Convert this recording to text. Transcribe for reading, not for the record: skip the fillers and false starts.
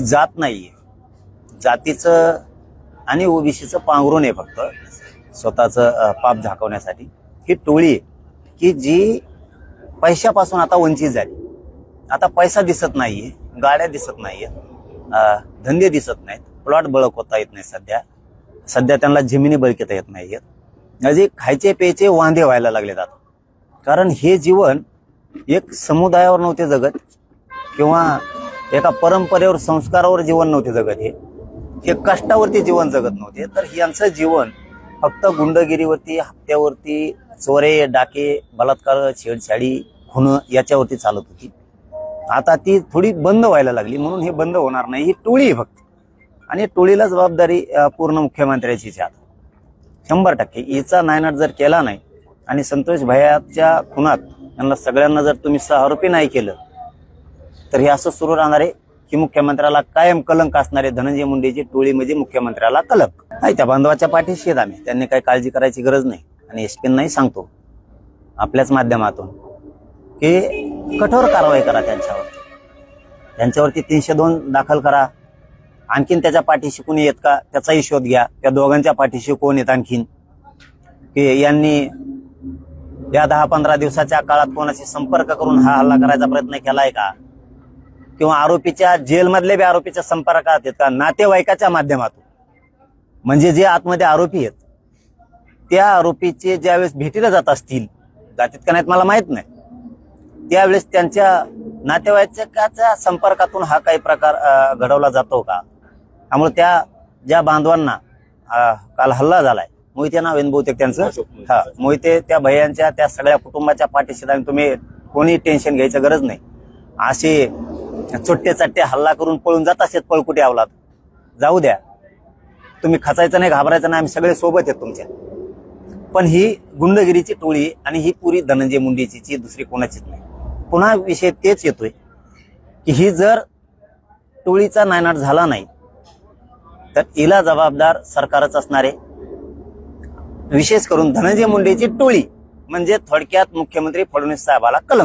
जात नाहीये, जातीचं आणि ओबीसीचं पांघरून आहे फक्त स्वतःचं पाप झाकवण्यासाठी। ही टोळी आहे की जी पैशापासून आता वंचित झाली। आता पैसा दिसत नाहीये, गाड्या दिसत नाहीये, धंदे दिसत नाहीत, प्लॉट बळकवता येत नाही, सध्या त्यांना जमिनी बळकवता येत नाहीयेत, म्हणजे खायचे प्यायचे वांदे व्हायला लागले जातात। कारण हे जीवन एक समुदायावर नव्हते जगत किंवा एका परंपरेवर संस्कारावर जीवन नव्हते जगत, हे कष्टावरती जीवन जगत नव्हते। तर यांचं जीवन फक्त गुंडगिरीवरती, हप्त्यावरती, चोरे डाके, बलात्कार, छेडछाडी, खून याच्यावरती चालत होती। आता ती थोडी बंद व्हायला लागली, म्हणून हे बंद होणार नाही। ही टोळी आहे फक्त, आणि टोळीला जबाबदारी पूर्ण मुख्यमंत्र्याचीच आहे 100%। हिचा नायनाट जर केला नाही आणि संतोष भैयाच्या खुनात यांना सगळ्यांना जर तुम्ही आरोपी नाही केलं तर हे असं सुरू राहणार आहे की मुख्यमंत्र्याला कायम कलंक असणारे धनंजय मुंडेची टोळी म्हणजे मुख्यमंत्र्याला कलंक आहे। त्या बांधवाच्या पाठीशी आहेत आम्ही, त्यांनी काही काळजी करायची गरज नाही। आणि एसपींनाही सांगतो आपल्याच माध्यमातून की कठोर कारवाई करा त्यांच्यावरती 302 दाखल करा। आणखीन त्याच्या पाठीशी कोणी येत का त्याचाही शोध घ्या, त्या दोघांच्या पाठीशी कोण येत आणखीन, की यांनी या 10-15 दिवसाच्या काळात कोणाशी संपर्क करून हा हल्ला करायचा प्रयत्न केलाय का, किंवा आरोपीच्या जेलमधले बी आरोपीच्या संपर्कात आहेत का, नातेवाईकाच्या माध्यमातून। म्हणजे जे आतमध्ये आरोपी आहेत त्या आरोपीचे ज्यावेळेस भेटीला जात असतील, जातीत का नाहीत मला माहित नाही, त्यावेळेस त्यांच्या नातेवाईकाच्या संपर्कातून हा काही प्रकार घडवला जातो का। त्यामुळे त्या ज्या बांधवांना काल हल्ला झालाय, मोहिते नाव आहे बहुतेक त्यांचं, मोहिते, त्या भैयांच्या त्या सगळ्या कुटुंबाच्या पाठीशी तुम्ही कोणी टेन्शन घ्यायचं गरज नाही। असे चोट्टे चट्टे हल्ला करून पळून जात असतात पळकुटे अवलाद, जाऊ द्या, तुम्ही खचायचं नाही, घाबरायचं नाही, आम्ही सगळे सोबत आहेत तुमच्या। पण ही गुंडगिरीची टोळी आणि ही पुरी धनंजय मुंडेची, दुसरी कोणाचीच नाही। पुन्हा विषय तेच येतोय की ही जर टोळीचा नायनाट झाला नाही तर हिला जबाबदार सरकारच असणारे, विशेष करून धनंजय मुंडेची टोळी, म्हणजे थोडक्यात मुख्यमंत्री फडणवीस साहेबाला कलंक।